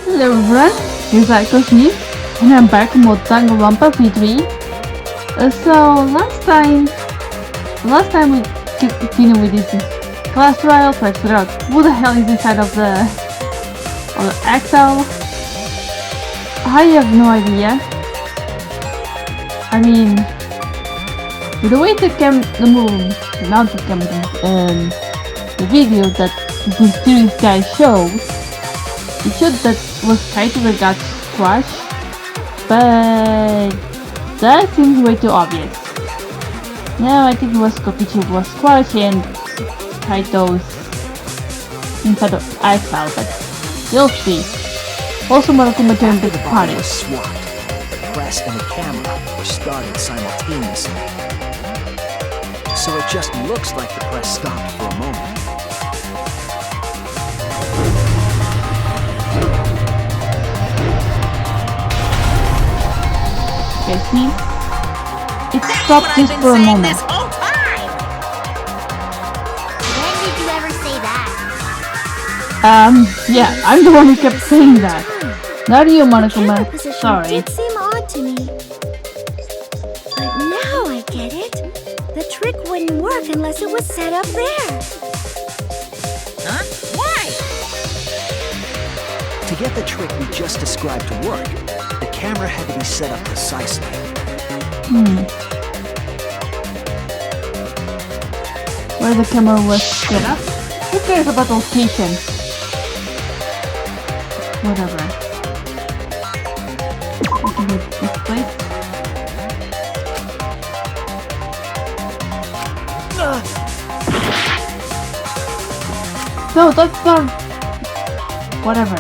Hello everyone, here's Cosnime, and I'm back in more Danganronpa V3. So last time we continued with this class trial, so I figured out who the hell is inside of the exile. I have no idea. I mean, with the way the video that this mysterious guy showed, it showed that was Kaito that got squashed, but that seems way too obvious. Now I think it was Kokichi who was squashed and Kaito's inside of exile, but you'll see. Also, Monokuma joined the party. The press and the camera were started simultaneously, so it just looks like the press stopped for a moment. Okay, see? It stopped just for a moment. This whole time. When did you ever say that? Yeah, I'm the one who kept saying that. Not you, Monokuma. Sorry. Did seem odd to me. But now I get it. The trick wouldn't work unless it was set up there. Huh? Why? To get the trick we just described to work, the camera had to be set up precisely. Where the camera was set up? Who cares about location? Whatever. This place. No, that's not. Whatever.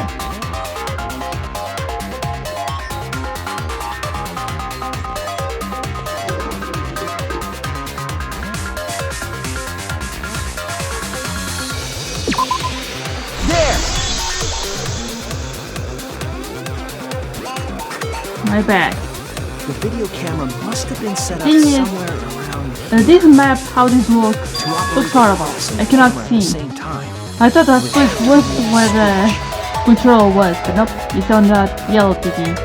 My bad. The video camera must have been set up Thing is, somewhere around this map, how this works, looks horrible. I cannot see. I thought that switch was where the control was, but nope, it's on that yellow TV.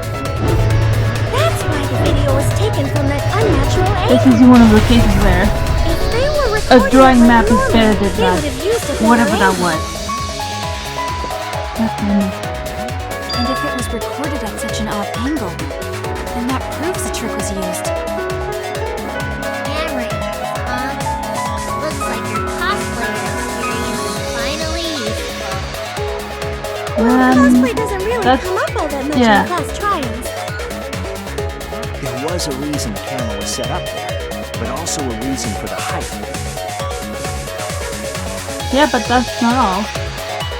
That's why the video was taken from that unnatural This angle. is one of the cases where If they were a recording drawing it map is normal, better than they that, would have used a better whatever that angle. was. And if it was recorded at such an odd angle, then that proves the trick was used. Camera angles, huh? Looks like your cosplayer experience is finally useful. Cosplay doesn't really that's- come up all that much yeah. in class trials. There was a reason the camera was set up there, but also a reason for the height. Yeah, but that's not all.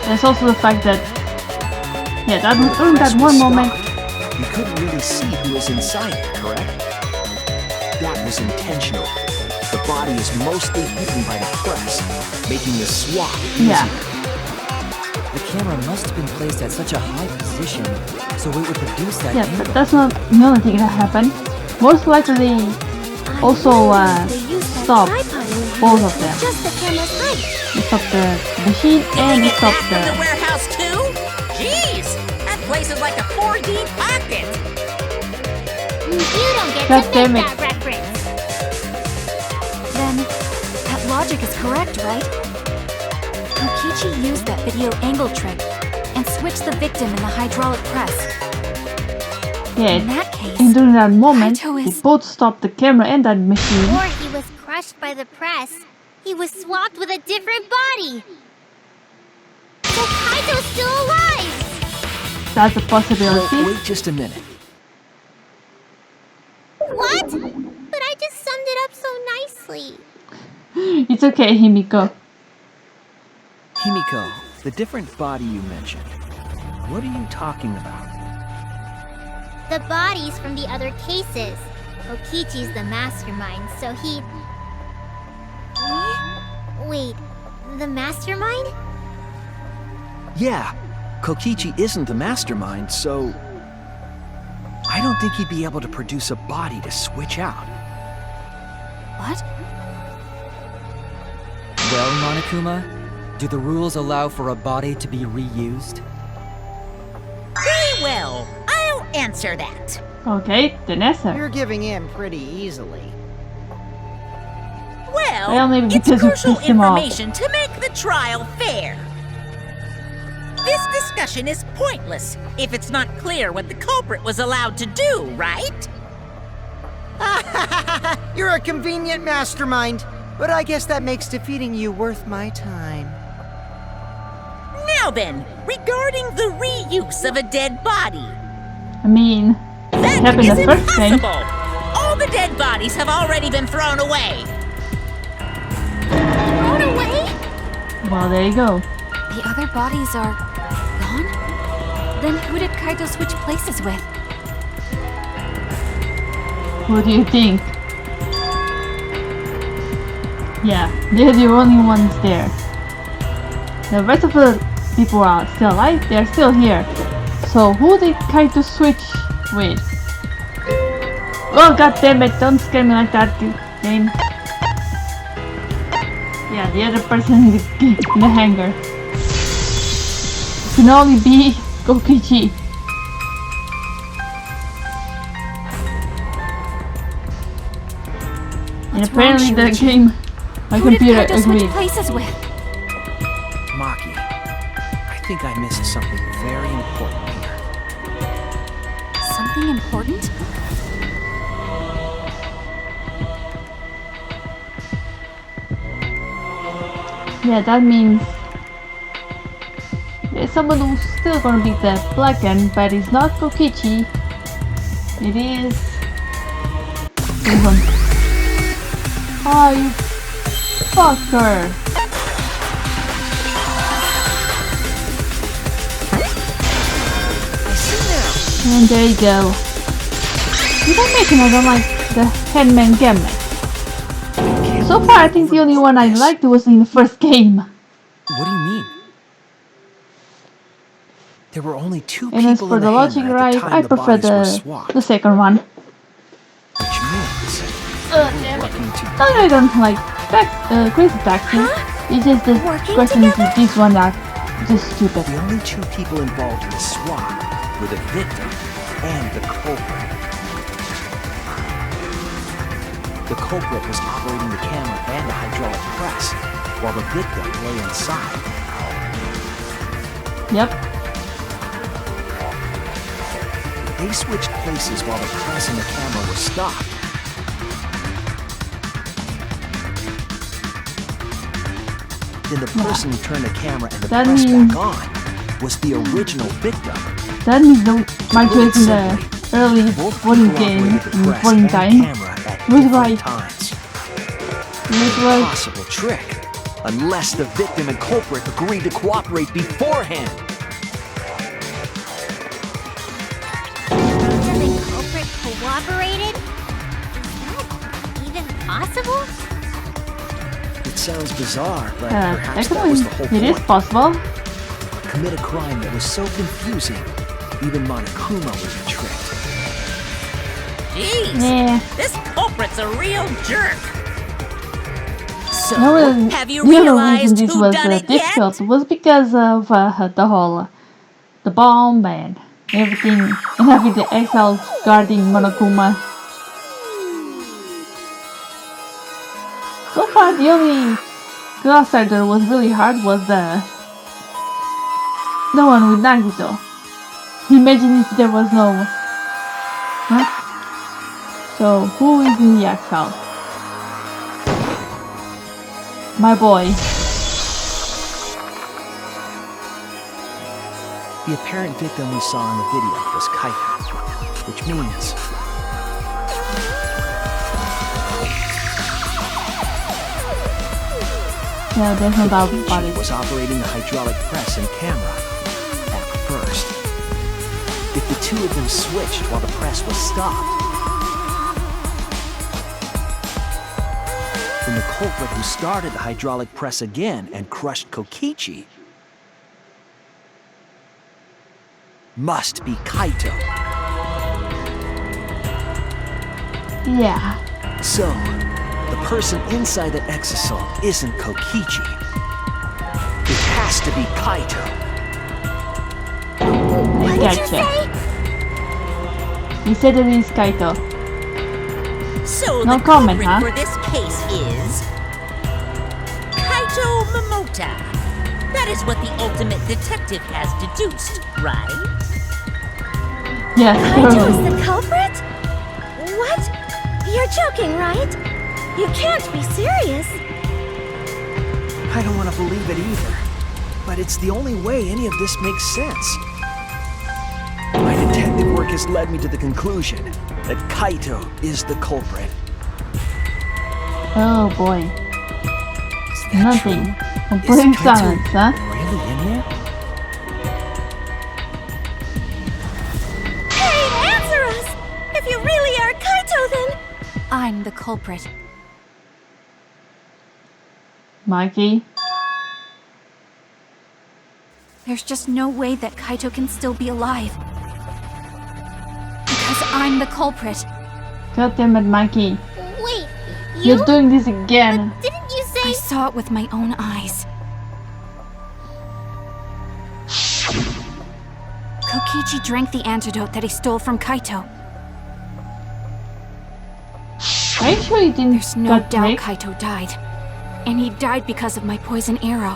There's also the fact that, yeah, during that one moment, You couldn't really see who was inside it, correct? That was intentional. The body is mostly hidden by the press, making the swap easier. yeah. The camera must have been placed at such a high position, so it would produce that Yeah, angle. but that's not the only thing that happened. Most likely, also They used that stop tripod in the both hand of them. with just the camera's height. It stopped the machine and it stopped From the the. warehouse too? Jeez, that place is like a 4D pocket. You don't get God to damn make it. that reference. Then, that logic is correct, right? Kokichi used that video angle trick and switched the victim in the hydraulic press. Yeah, In that case, and during that moment, Kaito they is- both stopped the camera and that machine. Or he was crushed by the press. He was swapped with a different body. So Kaito's still alive. That's a Well, possibility. wait just a minute. What? But I just summed it up so nicely. It's okay, Himiko. Himiko, the different body you mentioned, what are you talking about? The bodies from the other cases. Okichi's the mastermind, so he... Wait, the mastermind? Yeah, Kokichi isn't the mastermind, so... I don't think he'd be able to produce a body to switch out. what? Well, Monokuma, do the rules allow for a body to be reused? Well, I'll answer that. Okay, then answer. You're giving in pretty easily. Well, maybe it's because you crucial pissed him off. information to make the trial fair. This discussion is pointless if it's not clear what the culprit was allowed to do, right? You're a convenient mastermind, but I guess that makes defeating you worth my time. Now then, regarding the reuse of a dead body. I mean, That happened is the first game. impossible! All the dead bodies have already been thrown away. Thrown away? Well, there you go. The other bodies are gone? Then who did Kaito switch places with? Who do you think? Yeah, they're the only ones there. The rest of the people are still alive, they're still here. So who did Kaito switch with? Oh god damn it, don't scare me like that, game. Yeah, the other person in the hangar. It can only be Kokichi. And What's apparently wrong, the Shuichi? game, my Who did computer Kaito switch agreed. places with? Maki, I think I missed something very important here. Something important? Yeah, that means there's someone who's still gonna beat the black end, but it's not Kokichi. It is this one. Oh, you fucker! I see now. And there you go. Did I mention I don't like the Headman Gambit? So far, I think the only one I liked was in the first game. What do you mean? There were only two And as people for in the the logic hangar at drive, the time I the prefer bodies were the swapped, second one. which means Damn it. working together. Not that I don't like Crazy Taxi. It's just the Working questions together? in this one are just stupid. The only two people involved in the swap were the victim and the culprit. The culprit was operating the camera and the hydraulic press, while the victim lay inside. Yep. They switched places while the press and the camera were stopped. Then the person who turned the camera and the That press means- back on was the original victim. That means my choice in the early Both voting people game, operated the in press voting and time, camera at was different right. times. It was Possible trick, unless the victim and culprit agreed to cooperate beforehand. Victim and culprit cooperated? Is that even possible? It sounds bizarre, but perhaps that actually, was the whole it is point. possible. Commit a crime that was so confusing, even Monokuma would be tricked. Jeez, Yeah. this culprit's a real jerk. So, No, have you the other realized reason this who was done it yet? difficult was because of the whole the bomb and everything, and having the exiles guarding Monokuma. So far, the only class that was really hard was the one with Nagito. Imagine if there was no. Huh? So who is in the exile? My boy. The apparent victim we saw in the video was Kaito, which means Yeah, there's no doubt about Kokichi it. was operating the hydraulic press and camera at first. If the two of them switched while the press was stopped, then the culprit who started the hydraulic press again and crushed Kokichi must be Kaito. Yeah. So, the person inside that exosome isn't Kokichi. It has to be Kaito. I What did you gotcha. say? We said it is Kaito. So No the comment, culprit huh? for this case is Kaito Momota. That is what the ultimate detective has deduced, right? Yes, Kaito totally. is the culprit? What? You're joking, right? You can't be serious. I don't want to believe it either. But it's the only way any of this makes sense. My detective work has led me to the conclusion that Kaito is the culprit. Oh boy. Is that Nothing. true? Complete Is Kaito silence, huh? really in there? Hey, answer us! If you really are Kaito, then... I'm the culprit. Mikey? There's just no way that Kaito can still be alive. Because I'm the culprit. God damn it, Mikey. Wait, you? You're doing this again. Didn't you I say... saw it with my own eyes. Kokichi drank the antidote that he stole from Kaito. Are you sure you didn't There's no get doubt raped? Kaito died. And he died because of my poison arrow.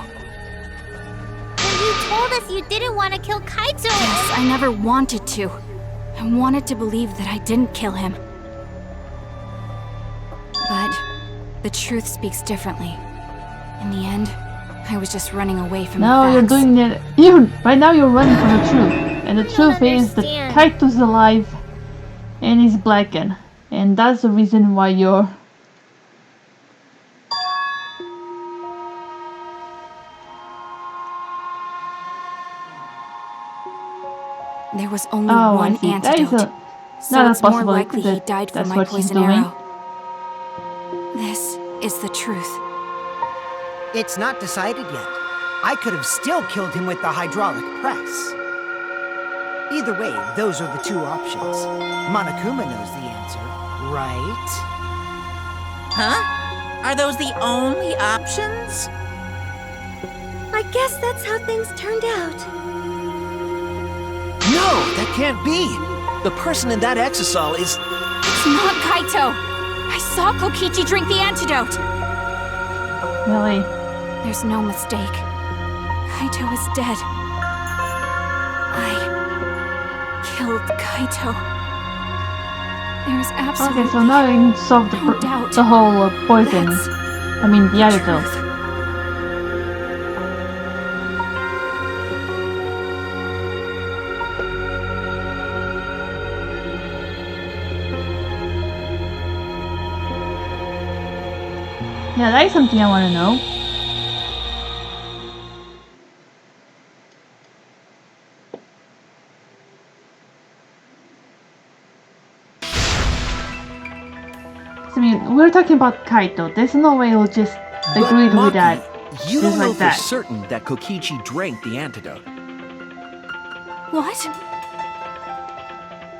When you told us you didn't want to kill Kaito Yes, I never wanted to. I wanted to believe that I didn't kill him. But the truth speaks differently. In the end, I was just running away from No, the you're facts. doing it. Right now you're running from the truth. And the truth is that understand. Kaito's alive and he's blackened. And that's the reason why you're... There was only Oh, I one see. That is antidote. So not a it's more possibility likely he that died from that's my what she's poison doing. arrow. This is the truth. It's not decided yet. I could have still killed him with the hydraulic press. Either way, those are the two options. Monokuma knows the answer, right? Huh? Are those the only options? I guess that's how things turned out. No, that can't be. The person in that exisal is... It's not Kaito! I saw Kokichi drink the antidote! Really? There's no mistake. Kaito is dead. I killed Kaito. There's absolutely Okay, so now you can solve no doubt. the whole poison. That's I mean, the the antidote. truth. Yeah, that is something I want to know. I mean, we're talking about Kaito. There's no way he'll just agree with that. You Just don't know like for that. certain that Kokichi drank the antidote. What?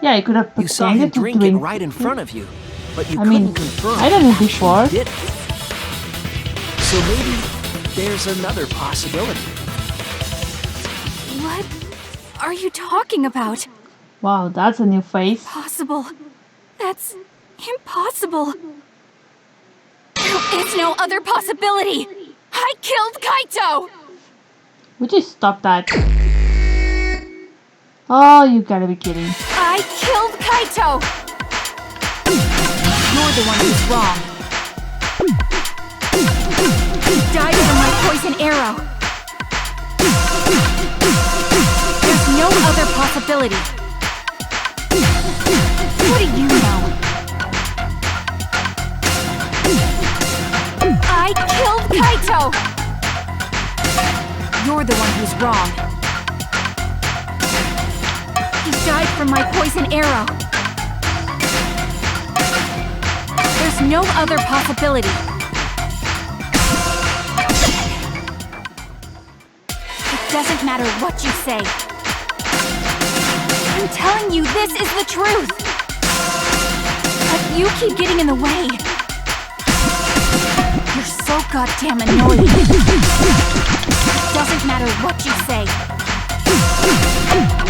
Yeah, you could have You saw him pretended to drink it drink. right in front of you, but you I couldn't mean, confirm I done it he actually before. did it. So maybe there's another possibility. What are you talking about? Wow, that's a new face. Possible. That's impossible. There is no other possibility. I killed Kaito! Would you stop that? Oh, you gotta be kidding. I killed Kaito! You're the one who's wrong. He died from my poison arrow. There's no other possibility. What do you know? I killed Kaito! You're the one who's wrong. He died from my poison arrow. There's no other possibility. It doesn't matter what you say. I'm telling you, this is the truth. But you keep getting in the way. You're so goddamn annoying. It doesn't matter what you say.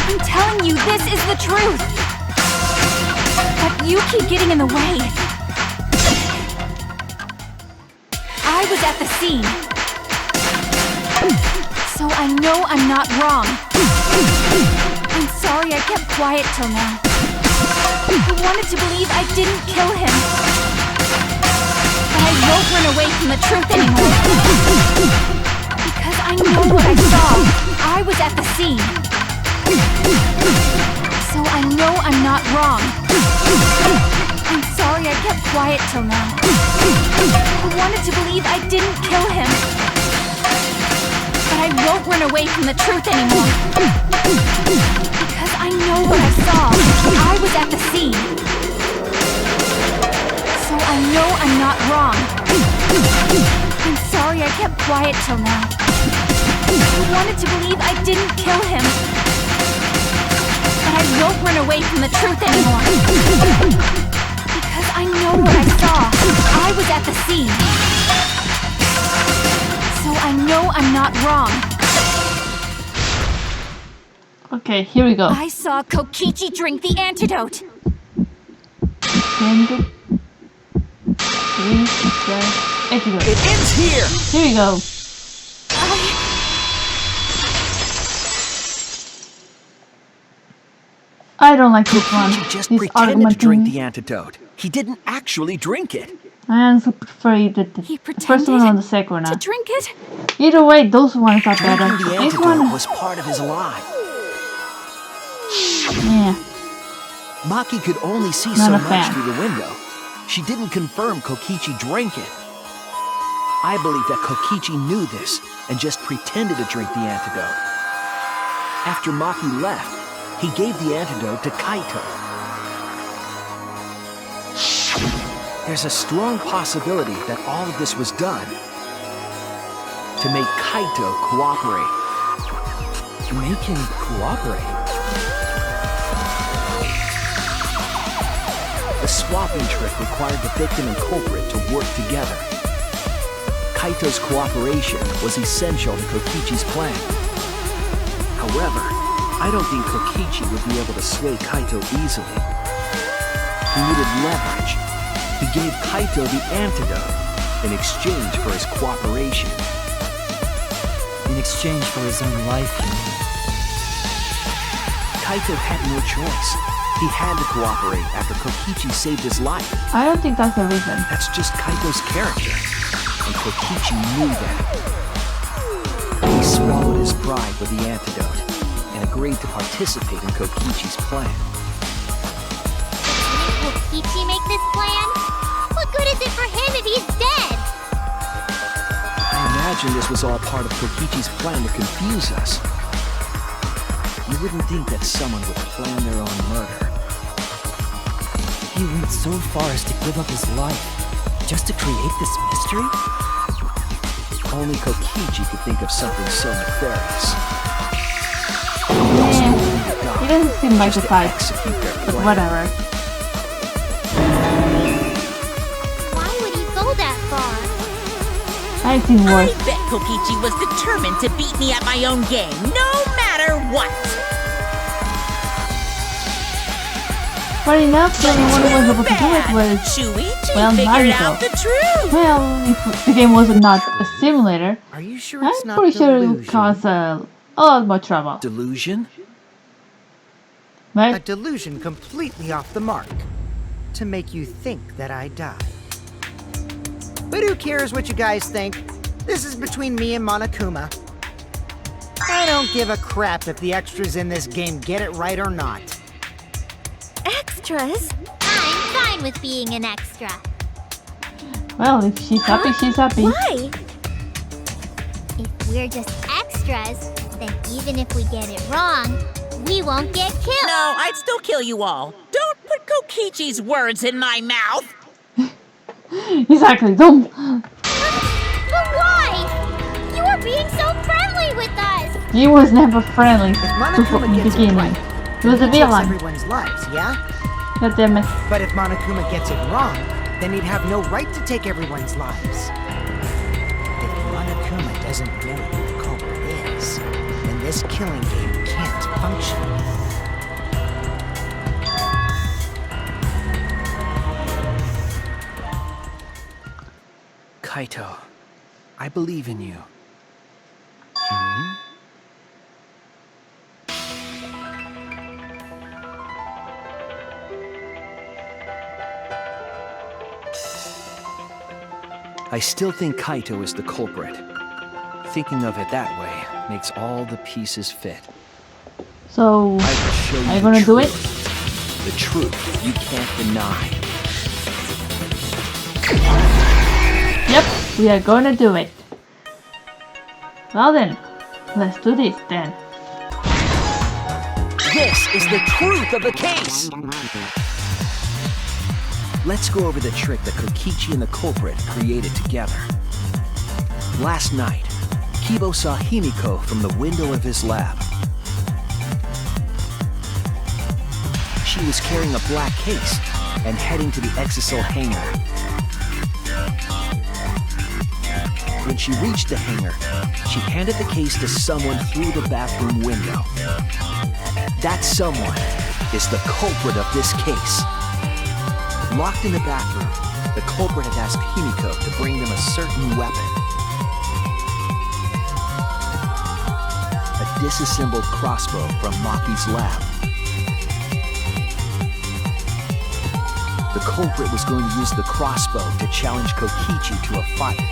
I'm telling you, this is the truth. You keep getting in the way. I was at the scene. So I know I'm not wrong. I'm sorry I kept quiet till now. I wanted to believe I didn't kill him. But I won't run away from the truth anymore. Because I know what I saw. I was at the scene. So I know I'm not wrong. I'm sorry I kept quiet till now. I wanted to believe I didn't kill him. But I won't run away from the truth anymore. Because I know what I saw. I was at the scene. So I know I'm not wrong. I'm sorry I kept quiet till now. I wanted to believe I didn't kill him. But I won't run away from the truth anymore. Because I know what I saw. I was at the scene. So I know I'm not wrong. Okay, here we go. I saw Kokichi drink the antidote. And 3, 7, antidote. It ends here! Here we go. I don't like this one. He just This pretended to drink argument. the antidote. He didn't actually drink it. I also prefer the He first one or the second one. To drink it? Either way, those ones are better. Drinking the This antidote one, was part of his lie. yeah. Maki could only see Not so a much fan. through the window. She didn't confirm Kokichi drank it. I believe that Kokichi knew this and just pretended to drink the antidote. After Maki left, he gave the antidote to Kaito. There's a strong possibility that all of this was done to make Kaito cooperate. Make him cooperate. The swapping trick required the victim and culprit to work together. Kaito's cooperation was essential to Kokichi's plan. However, I don't think Kokichi would be able to sway Kaito easily. He needed leverage. He gave Kaito the antidote in exchange for his cooperation. In exchange for his own life, you mean? Kaito had no choice. He had to cooperate after Kokichi saved his life. I don't think that's the reason. That's just Kaito's character. And Kokichi knew that. He swallowed his pride with the antidote and agreed to participate in Kokichi's plan. Didn't Kokichi make this plan? What good is it for him if he's dead? I imagine this was all part of Kokichi's plan to confuse us. You wouldn't think that someone would plan their own murder. He went so far as to give up his life just to create this mystery? Only Kokichi could think of something so nefarious. Yeah, he doesn't seem like the type, Execute their but plan. whatever. Why would he go that far? I've seen I worse. bet Kokichi was determined to beat me at my own game, no matter what. Funny enough, the only one who was able to do it was, Shuichi well, figured Naruto. out the truth. well, if the game was not a simulator, Are you sure it's I'm not pretty sure it would delusion? cause a lot more trouble. Delusion? A Right? delusion completely off the mark. To make you think that I died. But who cares what you guys think? This is between me and Monokuma. I don't give a crap if the extras in this game get it right or not. Extras? I'm fine with being an extra. Well, if she's happy, she's happy. Why? If we're just extras, then even if we get it wrong, we won't get killed. No, I'd still kill you all. Don't put Kokichi's words in my mouth. Exactly, don't. But why? You were being so friendly with us. He was never friendly If before Monokuma in the gets it beginning. right, He was a then he takes villain. everyone's lives, yeah? God damn it. But if Monokuma gets it wrong, then he'd have no right to take everyone's lives. If Monokuma doesn't know who the culprit is, then this killing game can't function. Kaito, I believe in you. I still think Kaito is the culprit. Thinking of it that way makes all the pieces fit. So, I will show you are you gonna do it? The truth you can't deny. Yep, we are gonna do it. Well then, let's do this then. This is the truth of the case! Let's go over the trick that Kokichi and the culprit created together. Last night, Kibo saw Himiko from the window of his lab. She was carrying a black case and heading to the Exisal hangar. When she reached the hangar, she handed the case to someone through the bathroom window. That someone is the culprit of this case. Locked in the bathroom, the culprit had asked Himiko to bring them a certain weapon. A disassembled crossbow from Maki's lab. The culprit was going to use the crossbow to challenge Kokichi to a fight.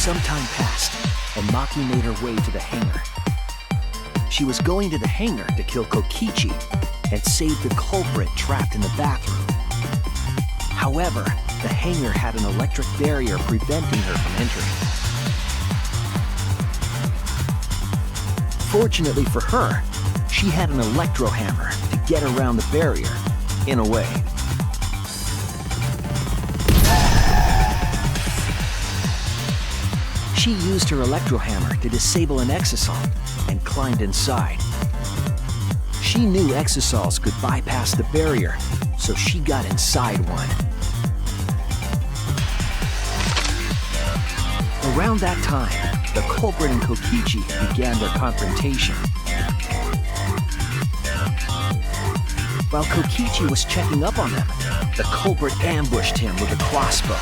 Some time passed, and Maki made her way to the hangar. She was going to the hangar to kill Kokichi and save the culprit trapped in the bathroom. However, the hangar had an electric barrier preventing her from entering. Fortunately for her, she had an electro hammer to get around the barrier, in a way. She used her electro hammer to disable an exisal and climbed inside. She knew exisals could bypass the barrier, so she got inside one. Around that time, the culprit and Kokichi began their confrontation. While Kokichi was checking up on them, the culprit ambushed him with a crossbow.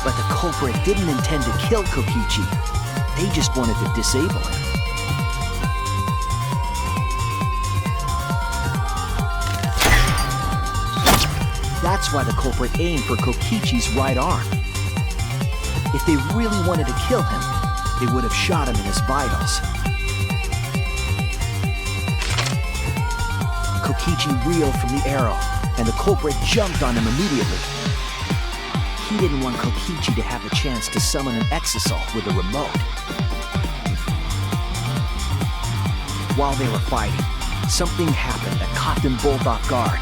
But the culprit didn't intend to kill Kokichi. They just wanted to disable him. That's why the culprit aimed for Kokichi's right arm. If they really wanted to kill him, they would have shot him in his vitals. Kokichi reeled from the arrow, and the culprit jumped on him immediately. He didn't want Kokichi to have the chance to summon an exisal with a remote. While they were fighting, something happened that caught them both off guard.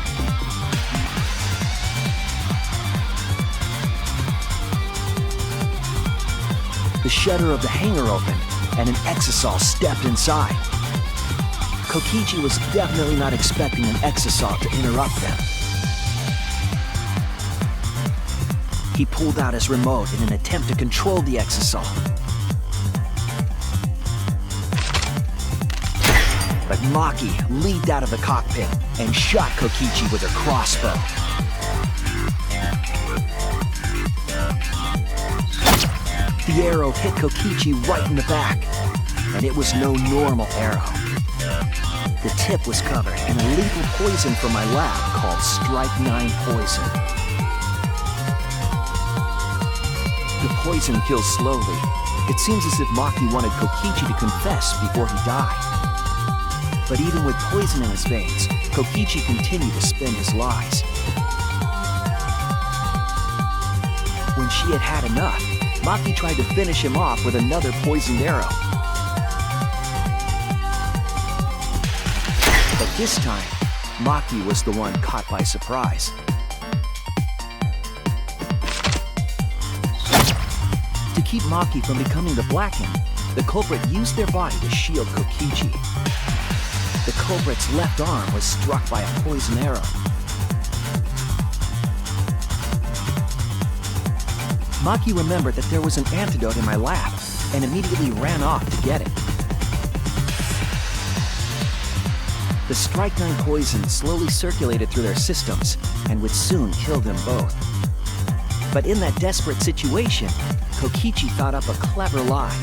The shutter of the hangar opened, and an exisal stepped inside. Kokichi was definitely not expecting an exisal to interrupt them. He pulled out his remote in an attempt to control the exisal. But Maki leaped out of the cockpit and shot Kokichi with her crossbow. The arrow hit Kokichi right in the back, and it was no normal arrow. The tip was covered in a lethal poison from my lab called Strike 9 poison. The poison kills slowly. It seems as if Maki wanted Kokichi to confess before he died. But even with poison in his veins, Kokichi continued to spin his lies. When she had had enough, Maki tried to finish him off with another poisoned arrow. But this time, Maki was the one caught by surprise. To keep Maki from becoming the Blackened, the culprit used their body to shield Kokichi. The culprit's left arm was struck by a poison arrow. Maki remembered that there was an antidote in my lab and immediately ran off to get it. The strychnine poison slowly circulated through their systems and would soon kill them both. But in that desperate situation, Kokichi thought up a clever lie.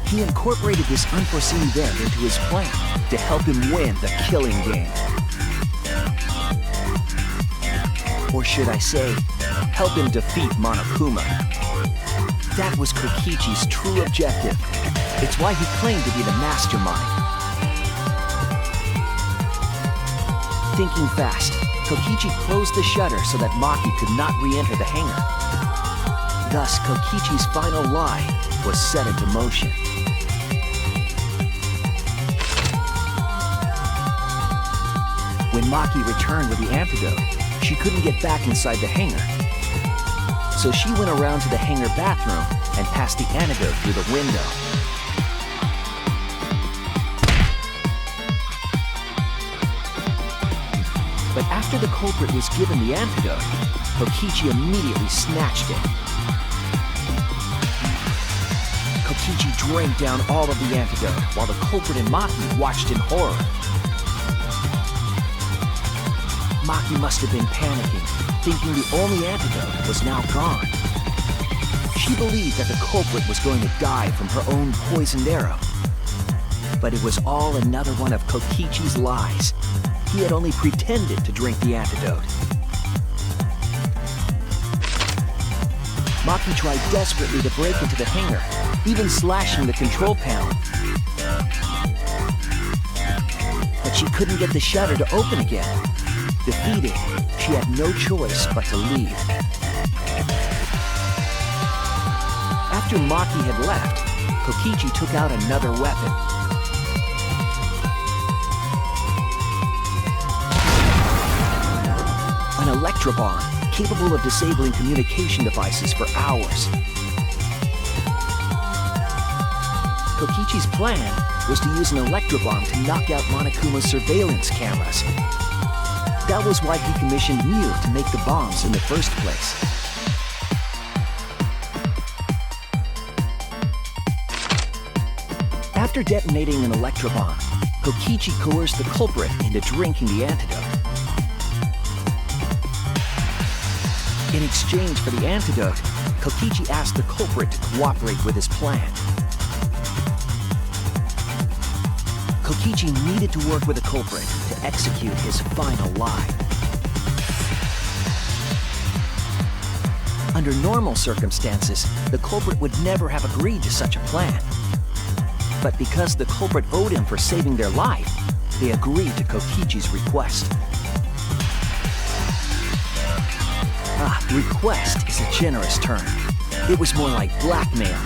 He incorporated this unforeseen event into his plan to help him win the killing game. Or should I say, help him defeat Monokuma. That was Kokichi's true objective. It's why he claimed to be the mastermind. Thinking fast, Kokichi closed the shutter so that Maki could not re-enter the hangar. Thus, Kokichi's final lie was set into motion. When Maki returned with the antidote, she couldn't get back inside the hangar. So she went around to the hangar bathroom and passed the antidote through the window. But after the culprit was given the antidote, Kokichi immediately snatched it. Kokichi drank down all of the antidote while the culprit and Maki watched in horror. Maki must have been panicking, thinking the only antidote was now gone. She believed that the culprit was going to die from her own poisoned arrow. But it was all another one of Kokichi's lies. He had only pretended to drink the antidote. Maki tried desperately to break into the hangar, even slashing the control panel. But she couldn't get the shutter to open again. Defeated, she had no choice but to leave. After Maki had left, Kokichi took out another weapon. An electrobomb, capable of disabling communication devices for hours. Kokichi's plan was to use an electrobomb to knock out Monokuma's surveillance cameras. That was why he commissioned Mew to make the bombs in the first place. After detonating an electrobomb, Kokichi coerced the culprit into drinking the antidote. In exchange for the antidote, Kokichi asked the culprit to cooperate with his plan. Kokichi needed to work with the culprit to execute his final lie. Under normal circumstances, the culprit would never have agreed to such a plan. But because the culprit owed him for saving their life, they agreed to Kokichi's request. Request is a generous term. It was more like blackmail.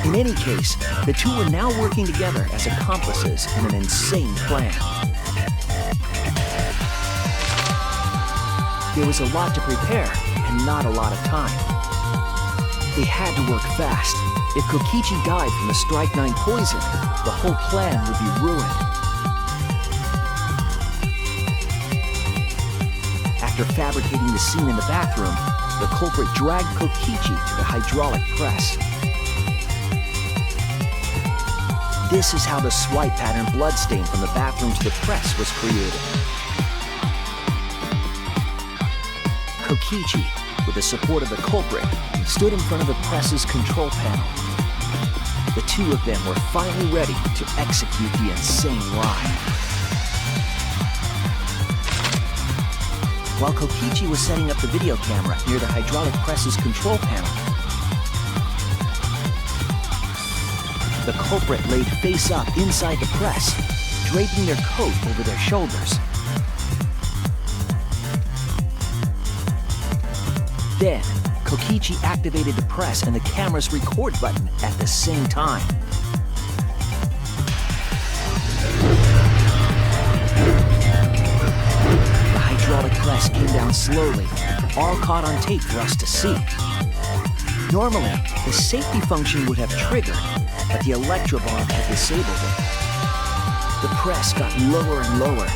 In any case, the two were now working together as accomplices in an insane plan. There was a lot to prepare and not a lot of time. They had to work fast. If Kokichi died from the strychnine poison, the whole plan would be ruined. After fabricating the scene in the bathroom, the culprit dragged Kokichi to the hydraulic press. This is how the swipe pattern bloodstain from the bathroom to the press was created. Kokichi, with the support of the culprit, stood in front of the press's control panel. The two of them were finally ready to execute the insane lie. While Kokichi was setting up the video camera near the hydraulic press's control panel, the culprit laid face up inside the press, draping their coat over their shoulders. Then, Kokichi activated the press and the camera's record button at the same time. The hydraulic press came down slowly, all caught on tape for us to see. Normally, the safety function would have triggered, but the electrobomb had disabled it. The press got lower and lower,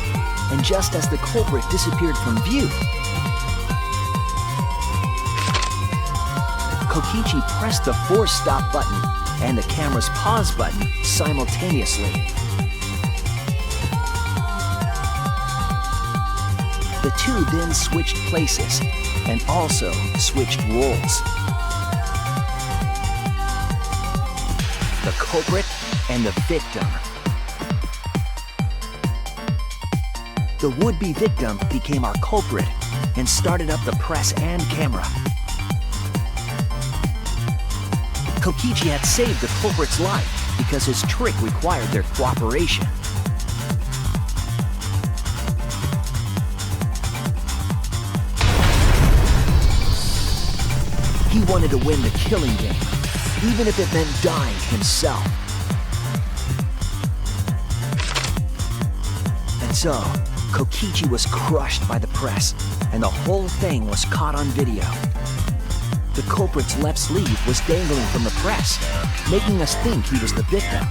and just as the culprit disappeared from view, Kokichi pressed the force stop button and the camera's pause button simultaneously. The two then switched places and also switched roles. The culprit and the victim. The would-be victim became our culprit and started up the press and camera. Kokichi had saved the culprit's life because his trick required their cooperation. He wanted to win the killing game, even if it meant dying himself. And so, Kokichi was crushed by the press, and the whole thing was caught on video. The culprit's left sleeve was dangling from the press, making us think he was the victim.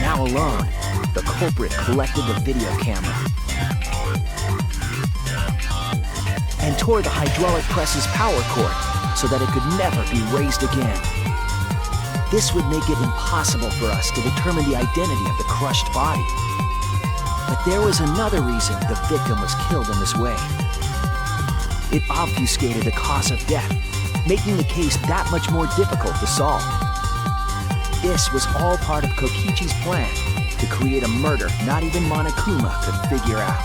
Now alone, the culprit collected the video camera and tore the hydraulic press's power cord so that it could never be raised again. This would make it impossible for us to determine the identity of the crushed body. But there was another reason the victim was killed in this way. It obfuscated the cause of death, making the case that much more difficult to solve. This was all part of Kokichi's plan to create a murder not even Monokuma could figure out.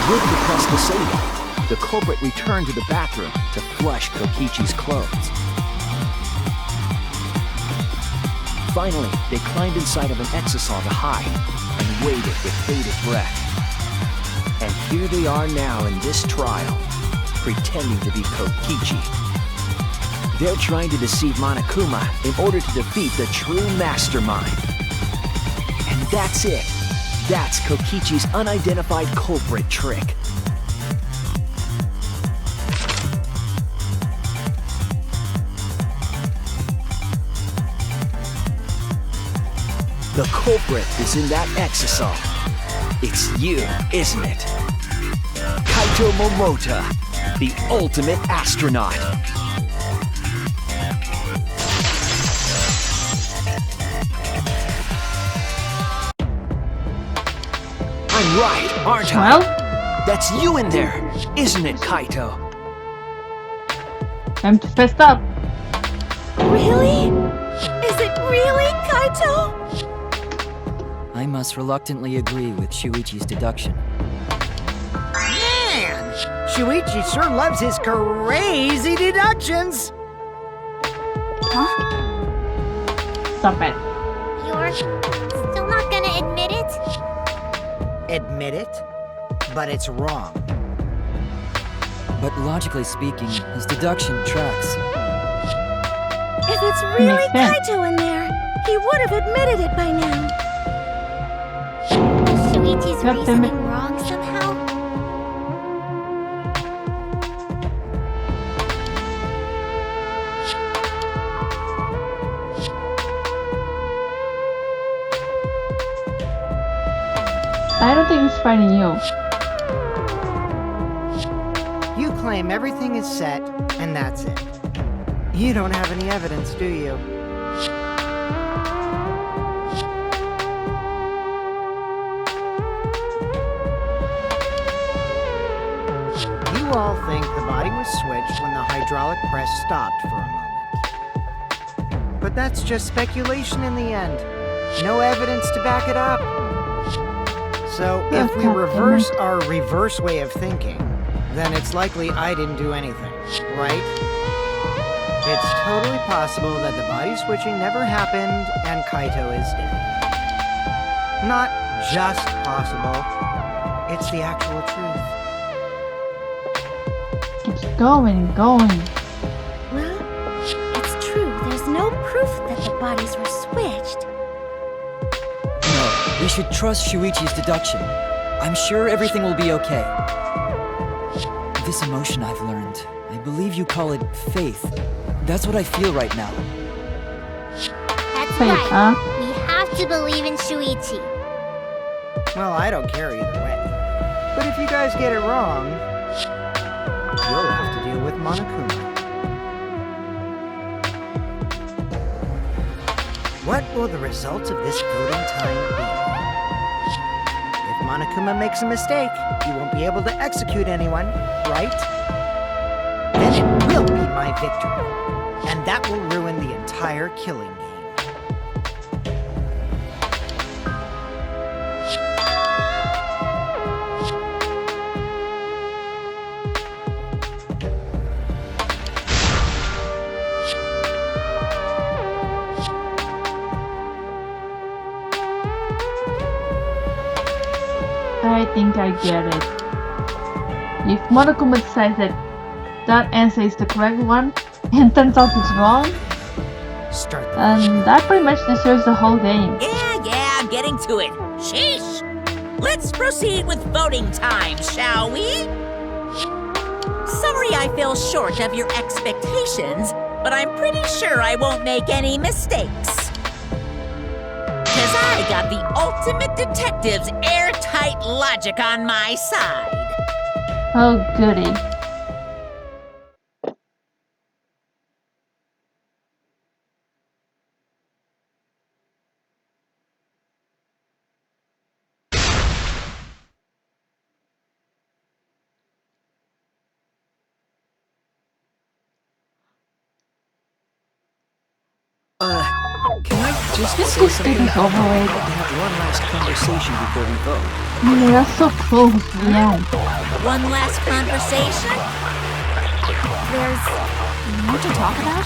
With the press disabled, the culprit returned to the bathroom to flush Kokichi's clothes. Finally, they climbed inside of an exisal to hide and waited with bated breath. And here they are now in this trial, pretending to be Kokichi. They're trying to deceive Monokuma in order to defeat the true mastermind. And that's it. That's Kokichi's unidentified culprit trick. The culprit is in that exisal. It's you, isn't it? Kaito Momota, the ultimate astronaut. I'm right, aren't I? Well, That's you in there, isn't it, Kaito? I'm pissed up. Really? Is it really, Kaito? I must reluctantly agree with Shuichi's deduction. Man, Shuichi sure loves his crazy deductions. Stop it. You're still not gonna admit it? Admit it, but it's wrong. But logically speaking, his deduction tracks. If it's really Makes sense. Kaito in there, he would have admitted it by now. Shuichi's God damn it. reasoning wrong somehow? I don't think he's fighting you. You claim everything is set, and that's it. You don't have any evidence, do you? You all think the body was switched when the hydraulic press stopped for a moment. But that's just speculation in the end. No evidence to back it up. So if we reverse our reverse way of thinking, then it's likely I didn't do anything, right? It's totally possible that the body switching never happened and Kaito is dead. Not just possible, it's the actual truth. Keeps going and going. Well, it's true. There's no proof that the bodies were switched. No, we should trust Shuichi's deduction. I'm sure everything will be okay. This emotion I've learned, I believe you call it faith. That's what I feel right now. That's Wait, right. huh? We have to believe in Shuichi. Well, I don't care either way. But if you guys get it wrong, you'll have to deal with Monokuma. What will the results of this voting time be? If Monokuma makes a mistake, he won't be able to execute anyone, right? Then it will be my victory, and that will ruin the entire killing game. I think I get it. If Monokuma decides that that answer is the correct one, and turns out it's wrong, Start the that pretty much destroys the whole game. Yeah, I'm getting to it. Sheesh! Let's proceed with voting time, shall we? Sorry I fell short of your expectations, but I'm pretty sure I won't make any mistakes. Cause I got the ultimate detective's airtight logic on my side. Oh goody. Can I just This say is something? getting over I'd like with. to have one last conversation before we vote. That's so close, yeah. One last conversation? There's more to talk about?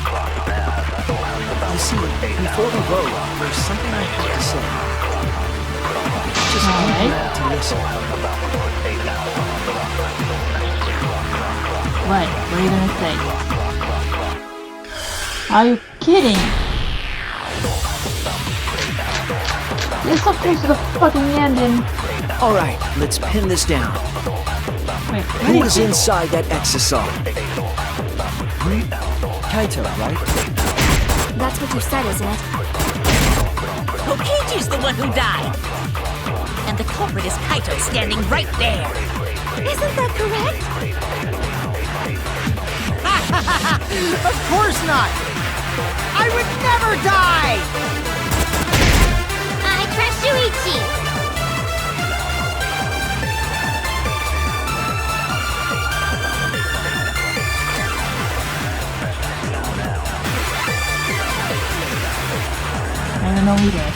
You see, before we vote, there's something I have to say. Just Alright. need to listen. What are you gonna say? Are you kidding? You're so close to the fucking end and... Alright, let's pin this down. Wait, Who was inside that exosome? Kaito, right? That's what you said, isn't it? Kokichi's the one who died. And the culprit is Kaito standing right there. Isn't that correct? Of course not! I would never die! I trust Shuichi! I don't know either.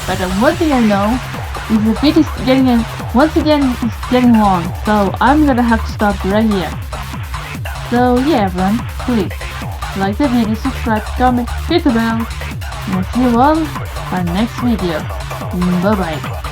But the one thing I know is the video is getting once again it's getting long, so I'm gonna have to stop right here. So yeah everyone, please like the video, subscribe, comment, hit the bell, and I'll see you all on next video. Bye bye.